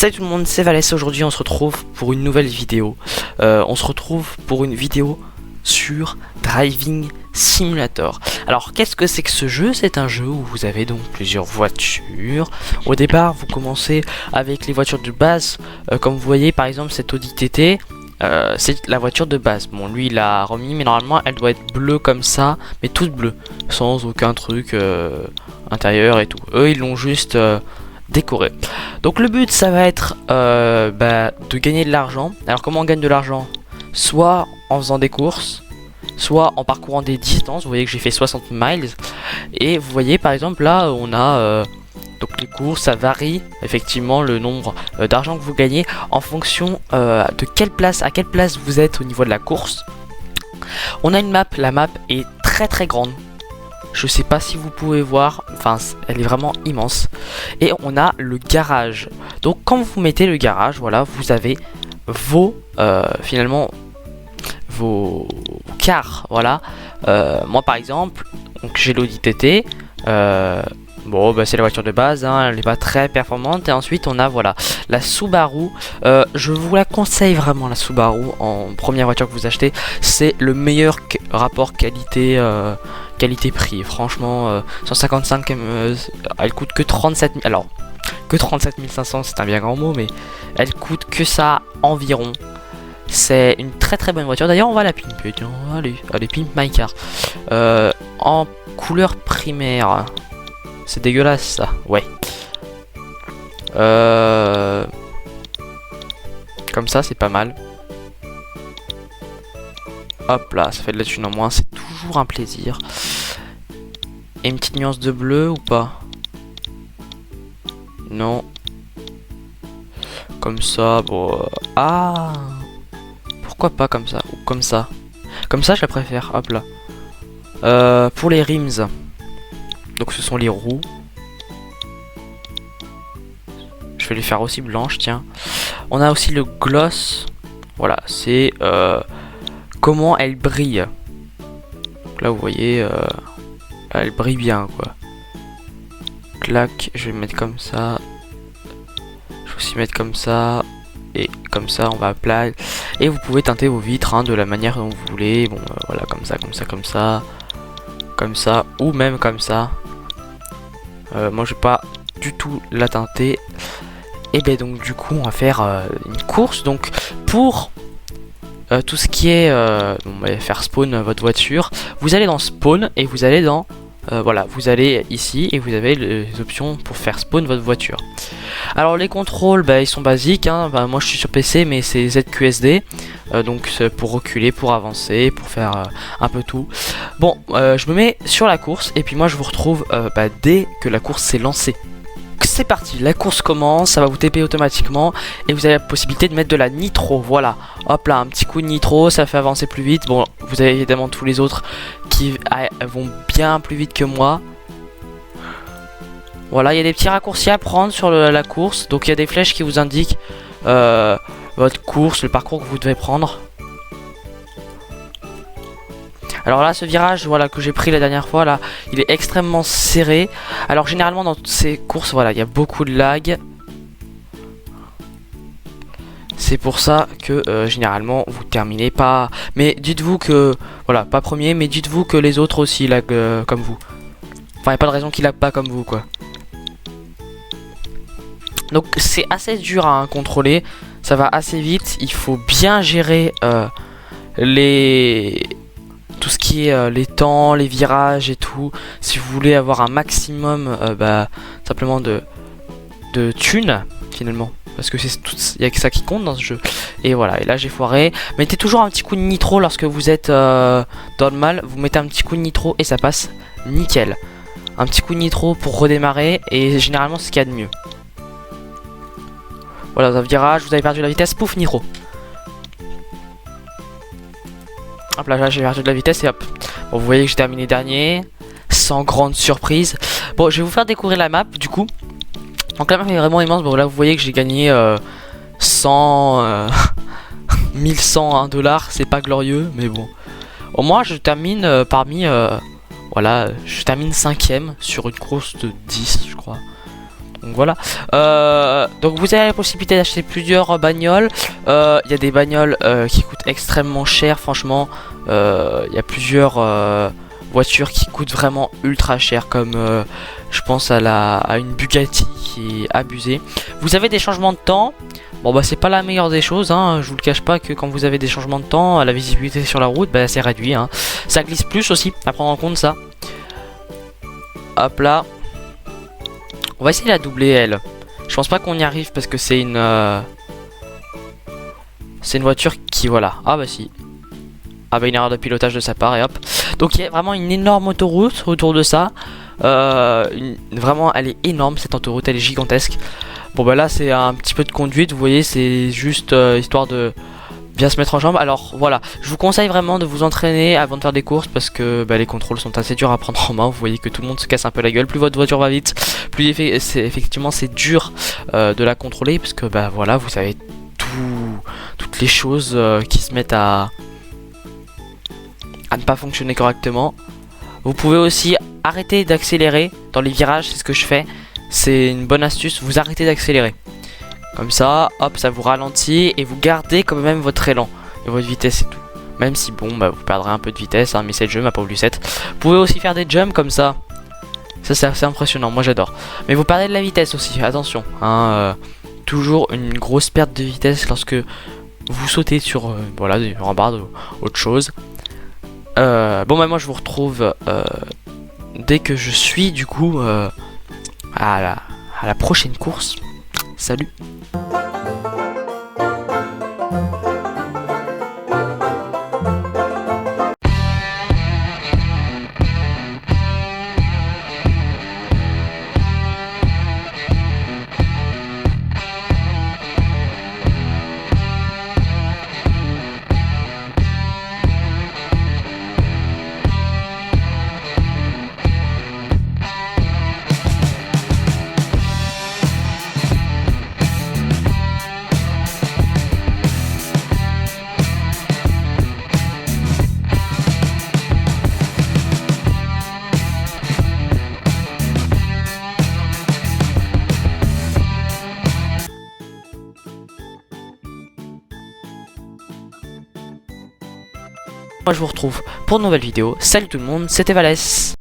Salut tout le monde, c'est Valès. Aujourd'hui on se retrouve pour une nouvelle vidéo. On se retrouve pour une vidéo sur Driving Simulator. Alors qu'est-ce que c'est que ce jeu? C'est un jeu où vous avez donc plusieurs voitures. Au départ vous commencez avec les voitures de base. Comme vous voyez par exemple cette Audi TT. C'est la voiture de base. Bon, lui il a remis, mais normalement elle doit être bleue comme ça, mais toute bleue, sans aucun truc intérieur et tout. Eux ils l'ont juste décoré. Donc le but ça va être de gagner de l'argent. Alors comment on gagne de l'argent? Soit en faisant des courses, soit en parcourant des distances. Vous voyez que j'ai fait 60 miles. Et vous voyez par exemple là on a donc les courses, ça varie effectivement le nombre d'argent que vous gagnez en fonction de quelle place, à quelle place vous êtes au niveau de la course. On a une map, la map est très grande. Je sais pas si vous pouvez voir, enfin elle est vraiment immense. Et on a le garage. Donc quand vous mettez le garage, voilà, vous avez vos finalement vos cars, voilà. Moi par exemple, donc j'ai l'Audi TT. Bon bah c'est la voiture de base, hein, elle n'est pas très performante. Et ensuite on a voilà la Subaru. Je vous la conseille vraiment, la Subaru en première voiture que vous achetez. C'est le meilleur rapport qualité qualité-prix. Franchement 155 elle coûte que 37 000. Alors que 37 500 c'est un bien grand mot, mais elle coûte que ça environ. C'est une très bonne voiture. D'ailleurs on va la pimper. Allez pimp my car. En couleur primaire. C'est dégueulasse ça, ouais. Comme ça c'est pas mal. Hop là, ça fait de la thune en moins, c'est toujours un plaisir. Et une petite nuance de bleu ou pas? Non. Comme ça, bon... Ah, pourquoi pas comme ça? Ou comme ça? Comme ça je la préfère, hop là. Pour les rims. Donc ce sont les roues. Je vais les faire aussi blanches, tiens. On a aussi le gloss. Voilà, c'est comment elle brille. Donc là vous voyez, elle brille bien quoi. Clac, je vais mettre comme ça. Je vais aussi mettre comme ça. Et comme ça on va plat. Et vous pouvez teinter vos vitres hein, de la manière dont vous voulez. Bon voilà, comme ça. Comme ça, ou même comme ça. Moi je vais pas du tout la teinter. Et ben donc du coup on va faire une course. Donc pour tout ce qui est on va faire spawn votre voiture. Vous allez dans spawn et vous allez dans voilà, vous allez ici et vous avez les options pour faire spawn votre voiture. Alors les contrôles ils sont basiques hein. Moi je suis sur PC mais c'est ZQSD. Donc c'est pour reculer, pour avancer, pour faire un peu tout. Bon je me mets sur la course et puis moi je vous retrouve dès que la course s'est lancée. C'est parti, la course commence, ça va vous TP automatiquement et vous avez la possibilité de mettre de la nitro, voilà. Hop là, un petit coup de nitro, ça fait avancer plus vite. Bon, vous avez évidemment tous les autres qui vont bien plus vite que moi. Voilà, il y a des petits raccourcis à prendre sur la course. Donc il y a des flèches qui vous indiquent votre course, le parcours que vous devez prendre. Alors là ce virage voilà que j'ai pris la dernière fois là, il est extrêmement serré. Alors généralement dans toutes ces courses voilà il y a beaucoup de lag. C'est pour ça que généralement vous terminez pas. Mais dites-vous que voilà pas premier, mais dites-vous que les autres aussi lag comme vous. Enfin il n'y a pas de raison qu'ils lag pas comme vous quoi. Donc c'est assez dur à contrôler, ça va assez vite. Il faut bien gérer tout ce qui est les temps, les virages et tout. Si vous voulez avoir un maximum simplement de thunes finalement. Parce que c'est tout, il y a que ça qui compte dans ce jeu. Et voilà, et là j'ai foiré. Mettez toujours un petit coup de nitro lorsque vous êtes dans le mal. Vous mettez un petit coup de nitro et ça passe nickel. Un petit coup de nitro pour redémarrer. Et généralement c'est ce qu'il y a de mieux. Voilà, dans un virage, vous avez perdu la vitesse, pouf, nitro. Hop là, j'ai perdu de la vitesse et hop. Bon, vous voyez que j'ai terminé dernier. Sans grande surprise. Bon, je vais vous faire découvrir la map du coup. Donc la map est vraiment immense. Bon là, vous voyez que j'ai gagné 100... 1101 $. C'est pas glorieux, mais bon. Au moins, je termine parmi... voilà, je termine 5ème sur une course de 10, je crois. Donc voilà. Donc vous avez la possibilité d'acheter plusieurs bagnoles. Il y a des bagnoles qui coûtent extrêmement cher, franchement. Il y a plusieurs voitures qui coûtent vraiment ultra cher, comme je pense à une Bugatti qui est abusée. Vous avez des changements de temps. Bon bah c'est pas la meilleure des choses, hein. Je vous le cache pas que quand vous avez des changements de temps, la visibilité sur la route, bah c'est réduit, hein. Ça glisse plus aussi, à prendre en compte ça. Hop là. On va essayer de la doubler elle. Je pense pas qu'on y arrive parce que c'est une voiture qui, voilà. Ah bah si. Ah bah une erreur de pilotage de sa part et hop. Donc il y a vraiment une énorme autoroute autour de ça. Vraiment elle est énorme cette autoroute, elle est gigantesque. Bon bah là c'est un petit peu de conduite, vous voyez, c'est juste histoire de bien se mettre en jambe. Alors voilà, je vous conseille vraiment de vous entraîner avant de faire des courses parce que bah, les contrôles sont assez durs à prendre en main. Vous voyez que tout le monde se casse un peu la gueule. Plus votre voiture va vite, plus effectivement c'est dur de la contrôler parce que bah voilà, vous savez toutes les choses qui se mettent à ne pas fonctionner correctement. Vous pouvez aussi arrêter d'accélérer dans les virages, c'est ce que je fais. C'est une bonne astuce, vous arrêtez d'accélérer. Comme ça, hop, ça vous ralentit et vous gardez quand même votre élan et votre vitesse et tout. Même si bon, bah, vous perdrez un peu de vitesse, hein, mais c'est le jeu, ma pauvre Lucette. Vous pouvez aussi faire des jumps comme ça. Ça c'est assez impressionnant, moi j'adore. Mais vous perdez de la vitesse aussi, attention. Hein, toujours une grosse perte de vitesse lorsque vous sautez sur voilà, des rambardes ou autre chose. Bon bah moi je vous retrouve dès que je suis du coup à la prochaine course. Salut. Moi je vous retrouve pour une nouvelle vidéo. Salut tout le monde, c'était Valès.